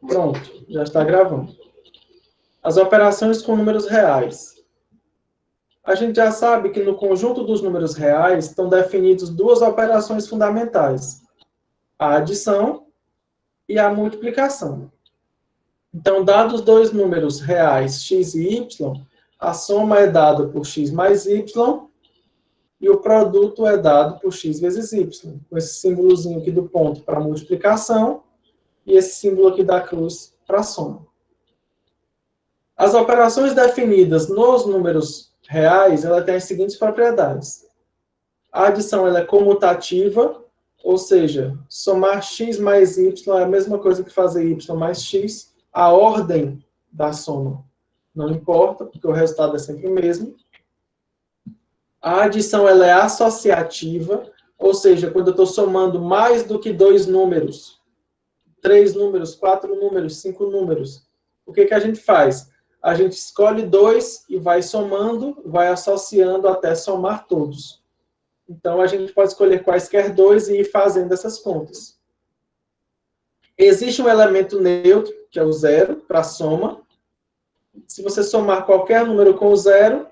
Pronto, já está gravando. As operações com números reais. A gente já sabe que no conjunto dos números reais estão definidas duas operações fundamentais: a adição e a multiplicação. Então, dados dois números reais, x e y, a soma é dada por x mais y e o produto é dado por x vezes y, com esse símbolozinho aqui do ponto para multiplicação e esse símbolo aqui da cruz para soma. As operações definidas nos números reais, ela tem as seguintes propriedades. A adição ela é comutativa, ou seja, somar x mais y é a mesma coisa que fazer y mais x, a ordem da soma não importa, porque o resultado é sempre o mesmo. A adição ela é associativa, ou seja, quando eu estou somando mais do que dois números, 3 números, 4 números, 5 números, o que a gente faz? A gente escolhe dois e vai somando, vai associando até somar todos. Então, a gente pode escolher quaisquer dois e ir fazendo essas contas. Existe um elemento neutro, que é o zero, para soma. Se você somar qualquer número com o zero,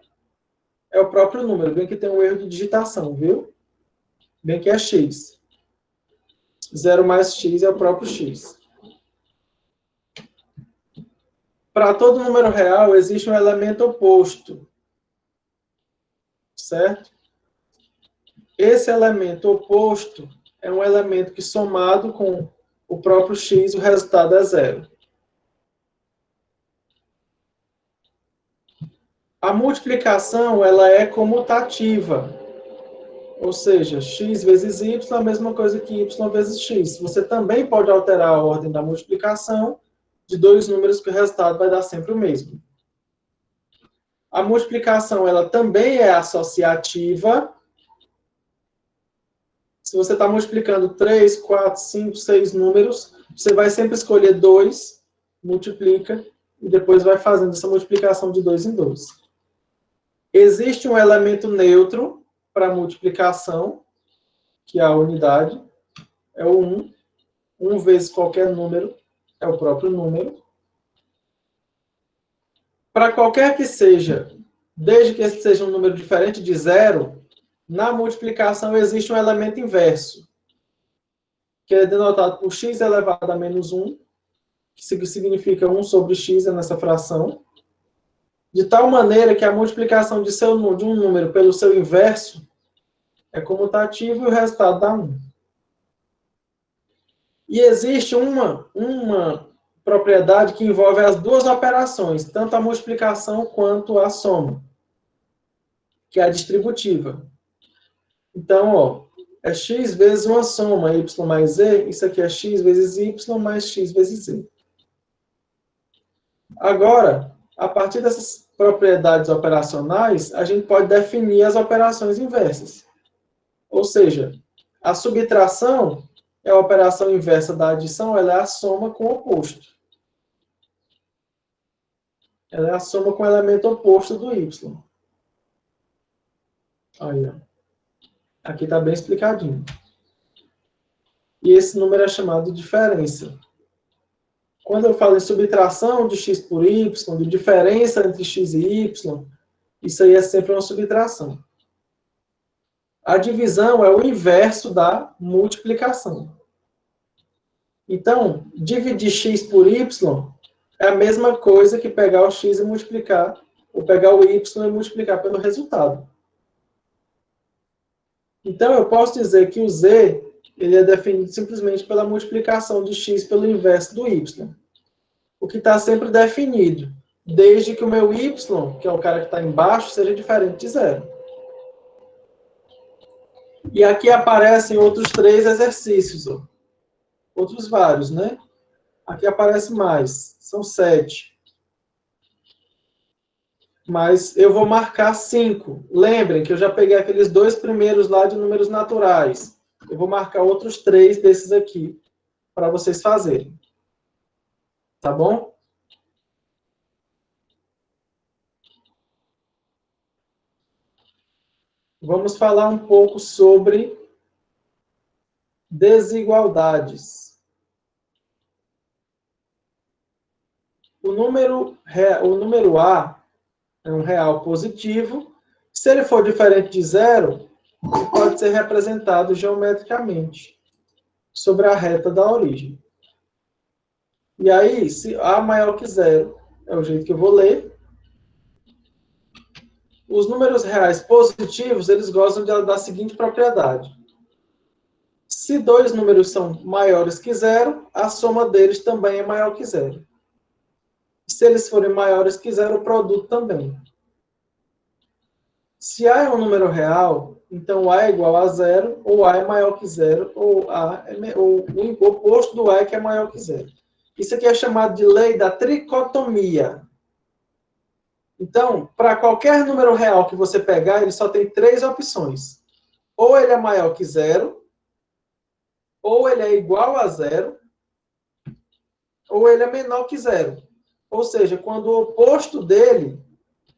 é o próprio número. Bem que tem um erro de digitação, viu? Bem que é x. 0 mais x é o próprio x. Para todo número real, existe um elemento oposto. Certo? Esse elemento oposto é um elemento que, somado com o próprio x, o resultado é zero. A multiplicação ela é comutativa, ou seja, x vezes y é a mesma coisa que y vezes x. Você também pode alterar a ordem da multiplicação de dois números que o resultado vai dar sempre o mesmo. A multiplicação ela também é associativa. Se você está multiplicando 3, 4, 5, 6 números, você vai sempre escolher 2, multiplica, e depois vai fazendo essa multiplicação de 2 em 2. Existe um elemento neutro para multiplicação, que é a unidade, é o 1. 1 vezes qualquer número é o próprio número. Para qualquer que seja, desde que esse seja um número diferente de zero, na multiplicação existe um elemento inverso, que é denotado por x elevado a menos 1, que significa 1 sobre x nessa fração, de tal maneira que a multiplicação de um número pelo seu inverso é comutativo e o resultado dá 1. E existe uma propriedade que envolve as duas operações, tanto a multiplicação quanto a soma, que é a distributiva. Então, ó, é x vezes uma soma, y mais z, isso aqui é x vezes y mais x vezes z. Agora, a partir dessas propriedades operacionais, a gente pode definir as operações inversas. Ou seja, a subtração é a operação inversa da adição, ela é a soma com o oposto. Ela é a soma com o elemento oposto do y. Olha, aqui está bem explicadinho. E esse número é chamado de diferença. Quando eu falo em subtração de x por y, de diferença entre x e y, isso aí é sempre uma subtração. A divisão é o inverso da multiplicação. Então, dividir x por y é a mesma coisa que pegar o x e multiplicar, ou pegar o y e multiplicar pelo resultado. Então, eu posso dizer que o z ele é definido simplesmente pela multiplicação de x pelo inverso do y. O que está sempre definido, desde que o meu y, que é o cara que está embaixo, seja diferente de zero. E aqui aparecem outros 3 exercícios, ó. Outros vários, né? Aqui aparece mais, são 7. Mas eu vou marcar 5. Lembrem que eu já peguei aqueles 2 primeiros lá de números naturais. Eu vou marcar outros 3 desses aqui, para vocês fazerem. Tá bom? Vamos falar um pouco sobre desigualdades. o número A é um real positivo. Se ele for diferente de zero, ele pode ser representado geometricamente sobre a reta da origem. E aí, se A maior que zero, é o jeito que eu vou ler. Os números reais positivos, eles gostam da seguinte propriedade. Se dois números são maiores que zero, a soma deles também é maior que zero. Se eles forem maiores que zero, o produto também. Se A é um número real, então A é igual a zero, ou A é maior que zero, ou o oposto do A é que é maior que zero. Isso aqui é chamado de lei da tricotomia. Então, para qualquer número real que você pegar, ele só tem três opções. Ou ele é maior que zero, ou ele é igual a zero, ou ele é menor que zero. Ou seja, quando o oposto dele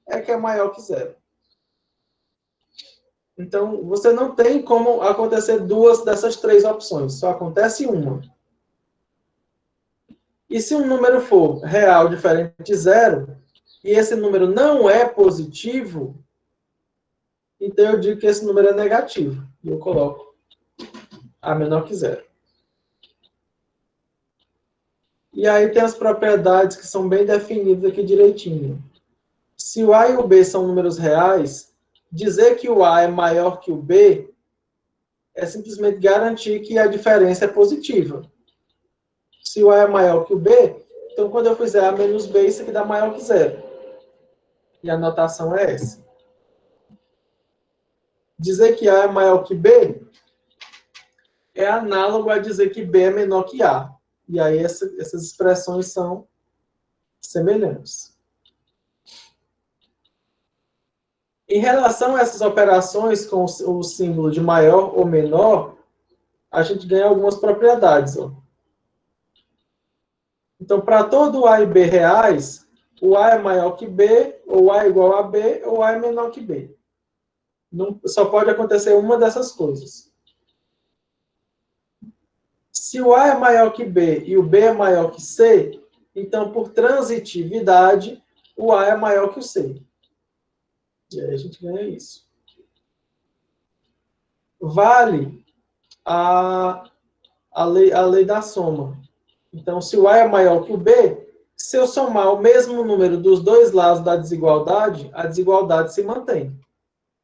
é que é maior que zero. Então, você não tem como acontecer duas dessas três opções, só acontece uma. E se um número for real diferente de zero, e esse número não é positivo, então eu digo que esse número é negativo. E eu coloco A menor que zero. E aí tem as propriedades que são bem definidas aqui direitinho. Se o A e o B são números reais, dizer que o A é maior que o B é simplesmente garantir que a diferença é positiva. Se o A é maior que o B, então quando eu fizer A menos B, isso aqui dá maior que zero. E a notação é essa. Dizer que A é maior que B é análogo a dizer que B é menor que A. E aí essas expressões são semelhantes. Em relação a essas operações com o símbolo de maior ou menor, a gente ganha algumas propriedades. Ó. Então, para todo A e B reais, o A é maior que B, ou A é igual a B, ou A é menor que B. Não, só pode acontecer uma dessas coisas. Se o A é maior que B e o B é maior que C, então, por transitividade, o A é maior que o C. E aí a gente ganha isso. Vale a lei da soma. Então, se o A é maior que o B, se eu somar o mesmo número dos dois lados da desigualdade, a desigualdade se mantém.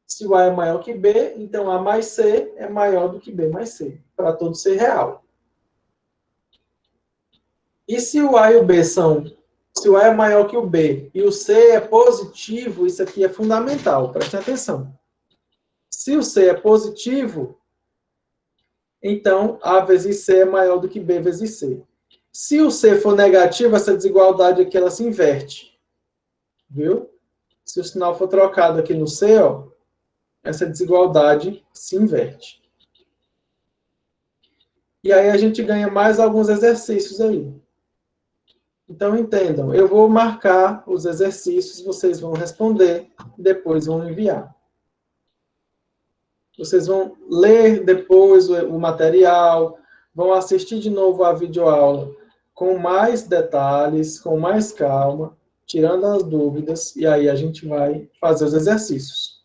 Se o A é maior que B, então A mais C é maior do que B mais C, para todo ser real. E se o A e o B se o A é maior que o B e o C é positivo, isso aqui é fundamental, prestem atenção. Se o C é positivo, então A vezes C é maior do que B vezes C. Se o C for negativo, essa desigualdade aqui ela se inverte. Viu? Se o sinal for trocado aqui no C, ó, essa desigualdade se inverte. E aí a gente ganha mais alguns exercícios aí. Então, entendam, eu vou marcar os exercícios, vocês vão responder, depois vão enviar. Vocês vão ler depois o material, vão assistir de novo a videoaula com mais detalhes, com mais calma, tirando as dúvidas, e aí a gente vai fazer os exercícios.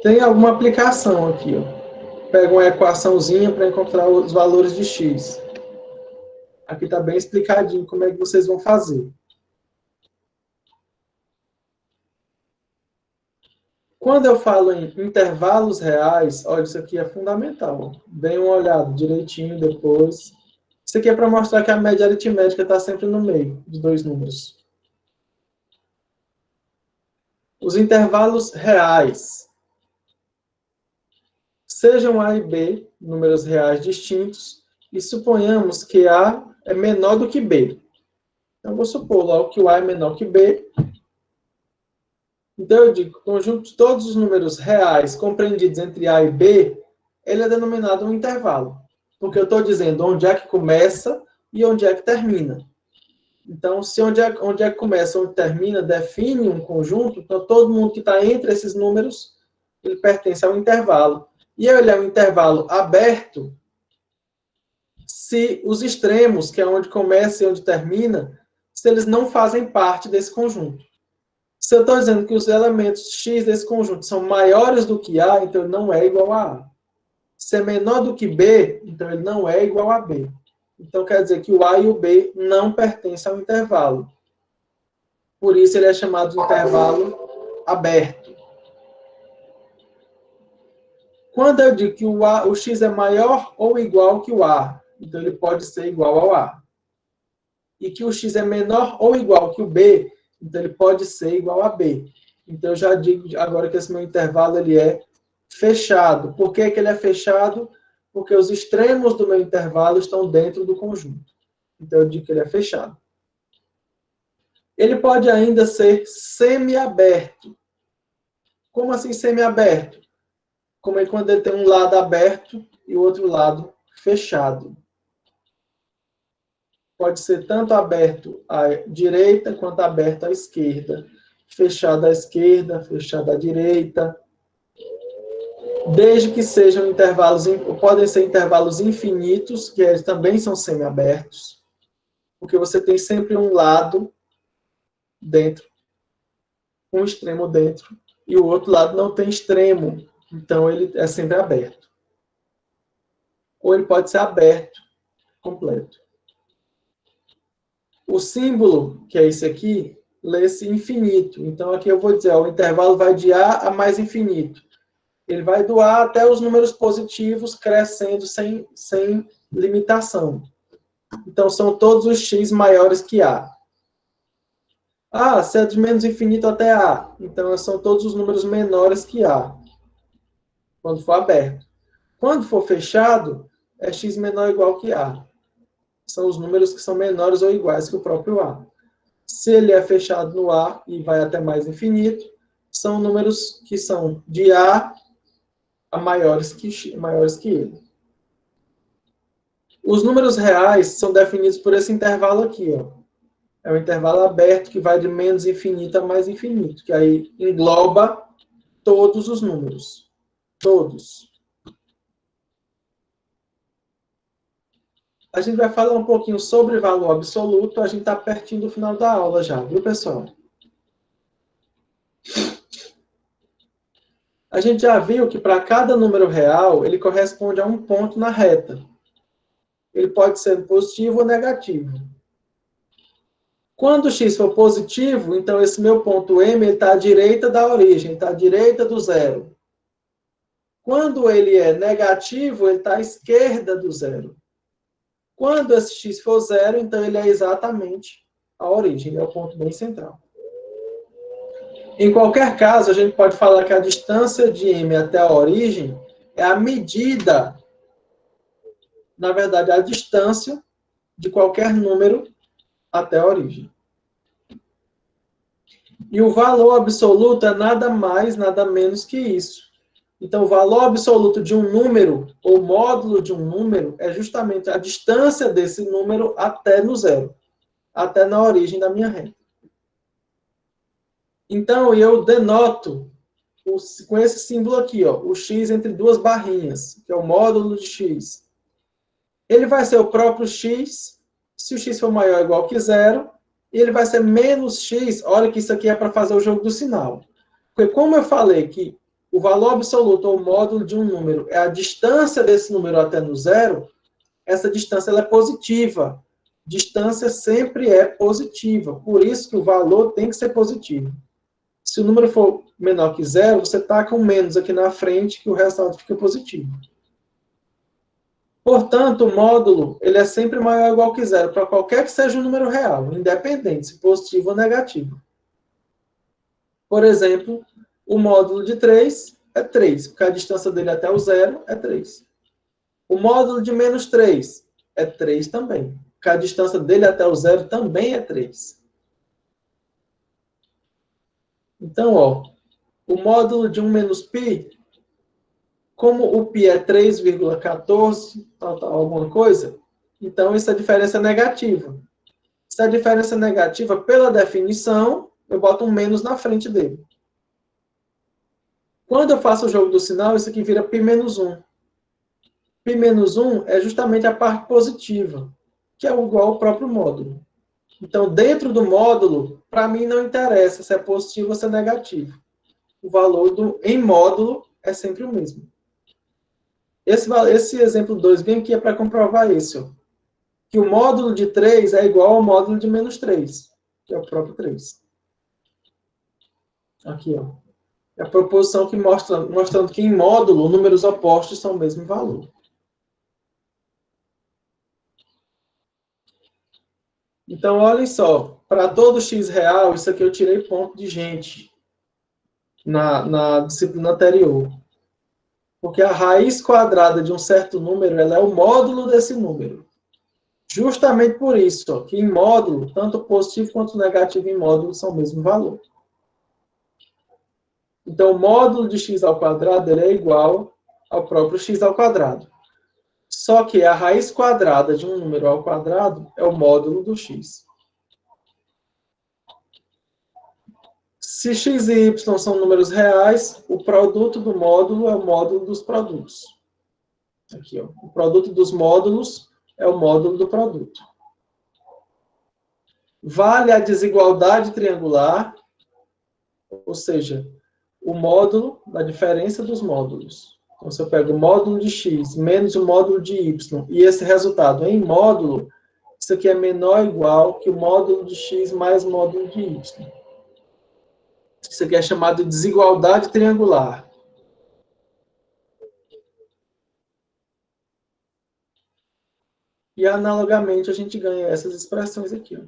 Tem alguma aplicação aqui, ó. Pega uma equaçãozinha para encontrar os valores de x. Aqui está bem explicadinho como é que vocês vão fazer. Quando eu falo em intervalos reais, olha, isso aqui é fundamental. Dêem uma olhada direitinho depois. Isso aqui é para mostrar que a média aritmética está sempre no meio de dois números. Os intervalos reais. Sejam A e B, números reais distintos, e suponhamos que A é menor do que B. Então, vou supor logo que o A é menor que B. Então, eu digo que o conjunto de todos os números reais compreendidos entre A e B, ele é denominado um intervalo. Porque eu estou dizendo onde é que começa e onde é que termina. Então, se onde é que começa e onde termina define um conjunto, então todo mundo que está entre esses números, ele pertence a um intervalo. E ele é um intervalo aberto se os extremos, que é onde começa e onde termina, se eles não fazem parte desse conjunto. Se eu estou dizendo que os elementos x desse conjunto são maiores do que A, então ele não é igual a A. Se é menor do que B, então ele não é igual a B. Então quer dizer que o A e o B não pertencem ao intervalo. Por isso ele é chamado de intervalo aberto. Quando eu digo que o x é maior ou igual que o A, então ele pode ser igual ao A. E que o x é menor ou igual que o B, então ele pode ser igual a B. Então eu já digo agora que esse meu intervalo ele é fechado. Por que ele é fechado? Porque os extremos do meu intervalo estão dentro do conjunto. Então eu digo que ele é fechado. Ele pode ainda ser semiaberto. Como assim semiaberto? Como é quando ele tem um lado aberto e o outro lado fechado. Pode ser tanto aberto à direita quanto aberto à esquerda. Fechado à esquerda, fechado à direita. Desde que sejam intervalos, podem ser intervalos infinitos, que eles também são semiabertos, porque você tem sempre um lado dentro, um extremo dentro, e o outro lado não tem extremo, então ele é sempre aberto. Ou ele pode ser aberto, completo. O símbolo, que é esse aqui, lê-se infinito. Então aqui eu vou dizer, ó, o intervalo vai de A a mais infinito. Ele vai do A até os números positivos, crescendo sem limitação. Então, são todos os x maiores que A. Ah, se é de menos infinito até A. Então, são todos os números menores que A. Quando for aberto. Quando for fechado, é x menor ou igual que A. São os números que são menores ou iguais que o próprio A. Se ele é fechado no A e vai até mais infinito, são números que são de A a maiores que ele. Os números reais são definidos por esse intervalo aqui, ó. É um intervalo aberto que vai de menos infinito a mais infinito, que aí engloba todos os números. Todos. A gente vai falar um pouquinho sobre valor absoluto, a gente está pertinho do final da aula já, viu, pessoal? A gente já viu que para cada número real, ele corresponde a um ponto na reta. Ele pode ser positivo ou negativo. Quando o x for positivo, então esse meu ponto M está à direita da origem, está à direita do zero. Quando ele é negativo, ele está à esquerda do zero. Quando esse x for zero, então ele é exatamente a origem, ele é o ponto bem central. Em qualquer caso, a gente pode falar que a distância de M até a origem é a medida, na verdade, a distância de qualquer número até a origem. E o valor absoluto é nada mais, nada menos que isso. Então, o valor absoluto de um número, ou módulo de um número, é justamente a distância desse número até no zero, até na origem da minha reta. Então, eu denoto com esse símbolo aqui, ó, o x entre duas barrinhas, que é o módulo de x. Ele vai ser o próprio x, se o x for maior ou igual que zero, e ele vai ser menos x, olha que isso aqui é para fazer o jogo do sinal. Porque como eu falei que o valor absoluto ou módulo de um número é a distância desse número até no zero, essa distância ela é positiva. Distância sempre é positiva. Por isso que o valor tem que ser positivo. Se o número for menor que zero, você taca um menos aqui na frente, que o resultado fica positivo. Portanto, o módulo ele é sempre maior ou igual que zero, para qualquer que seja o número real, independente se positivo ou negativo. Por exemplo, o módulo de 3 é 3, porque a distância dele até o zero é 3. O módulo de menos 3 é 3 também, porque a distância dele até o zero também é 3. Então, ó, o módulo de 1 menos π, como o π é 3,14, alguma coisa, então essa diferença é negativa. Se a diferença é negativa, pela definição, eu boto um menos na frente dele. Quando eu faço o jogo do sinal, isso aqui vira π menos 1. π menos 1 é justamente a parte positiva, que é igual ao próprio módulo. Então, dentro do módulo, para mim não interessa se é positivo ou se é negativo. O valor em módulo é sempre o mesmo. Esse exemplo 2 vem aqui é para comprovar isso. Ó, que o módulo de 3 é igual ao módulo de menos 3, que é o próprio 3. Aqui, ó. É a proposição que mostrando que em módulo, números opostos são o mesmo valor. Então, olhem só. Para todo x real, isso aqui eu tirei ponto de gente na disciplina anterior. Porque a raiz quadrada de um certo número, ela é o módulo desse número. Justamente por isso, ó, que em módulo, tanto positivo quanto negativo em módulo são o mesmo valor. Então, o módulo de x ao quadrado ele é igual ao próprio x ao quadrado. Só que a raiz quadrada de um número ao quadrado é o módulo do x. Se x e y são números reais, o produto do módulo é o módulo dos produtos. Aqui, ó. O produto dos módulos é o módulo do produto. Vale a desigualdade triangular, ou seja, o módulo da diferença dos módulos. Então, se eu pego o módulo de x menos o módulo de y, e esse resultado em módulo, isso aqui é menor ou igual que o módulo de x mais o módulo de y. Isso aqui é chamado de desigualdade triangular. E, analogamente, a gente ganha essas expressões aqui. Ó.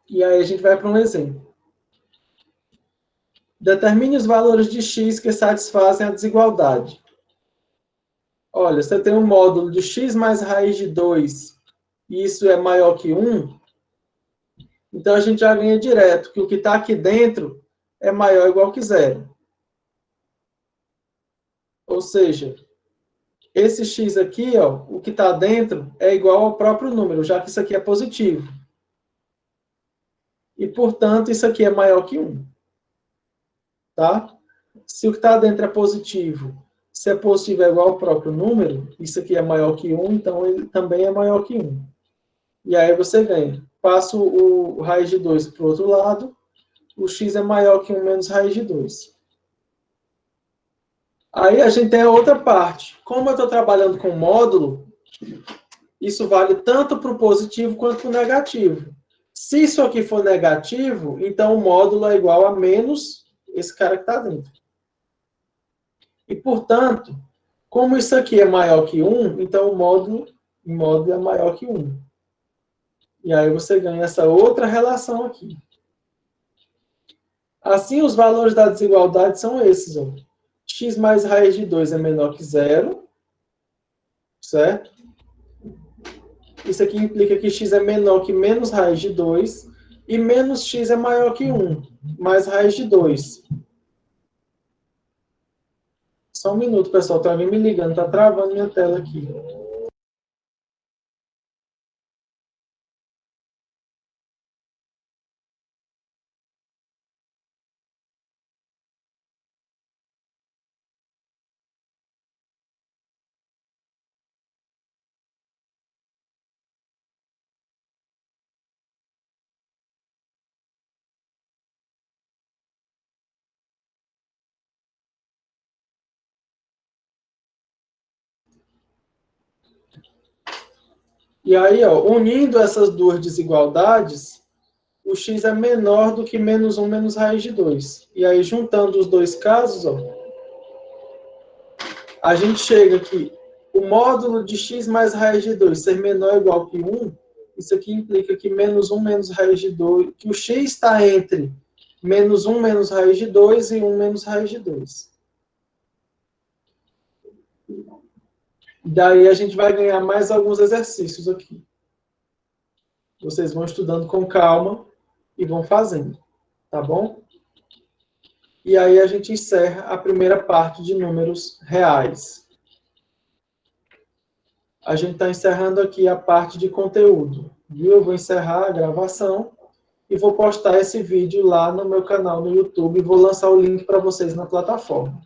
E aí a gente vai para um exemplo. Determine os valores de x que satisfazem a desigualdade. Olha, você tem um módulo de x mais raiz de 2, e isso é maior que 1, então a gente já ganha direto que o que está aqui dentro é maior ou igual que 0. Ou seja, esse x aqui, ó, o que está dentro, é igual ao próprio número, já que isso aqui é positivo. E, portanto, isso aqui é maior que 1. Tá? Se o que está dentro é positivo, se é positivo é igual ao próprio número, isso aqui é maior que 1, então ele também é maior que 1. E aí você ganha. Passo o raiz de 2 para o outro lado, o x é maior que 1 menos raiz de 2. Aí a gente tem a outra parte. Como eu estou trabalhando com módulo, isso vale tanto para o positivo quanto para o negativo. Se isso aqui for negativo, então o módulo é igual a menos esse cara que está dentro. E, portanto, como isso aqui é maior que 1, então o módulo é maior que 1. E aí você ganha essa outra relação aqui. Assim, os valores da desigualdade são esses. Ó. X mais raiz de 2 é menor que 0. Certo? Isso aqui implica que x é menor que menos raiz de 2. E menos x é maior que 1. Mais raiz de 2. Só um minuto, pessoal. Tem alguém me ligando. Está travando minha tela aqui. E aí, ó, unindo essas duas desigualdades, o x é menor do que menos 1 menos raiz de 2. E aí, juntando os dois casos, ó, a gente chega aqui, o módulo de x mais raiz de 2 ser menor ou igual que 1, isso aqui implica que menos 1 menos raiz de 2, que o x está entre menos 1 menos raiz de 2 e 1 menos raiz de 2. Daí a gente vai ganhar mais alguns exercícios aqui. Vocês vão estudando com calma e vão fazendo, tá bom? E aí a gente encerra a primeira parte de números reais. A gente está encerrando aqui a parte de conteúdo, viu? Eu vou encerrar a gravação e vou postar esse vídeo lá no meu canal no YouTube e vou lançar o link para vocês na plataforma.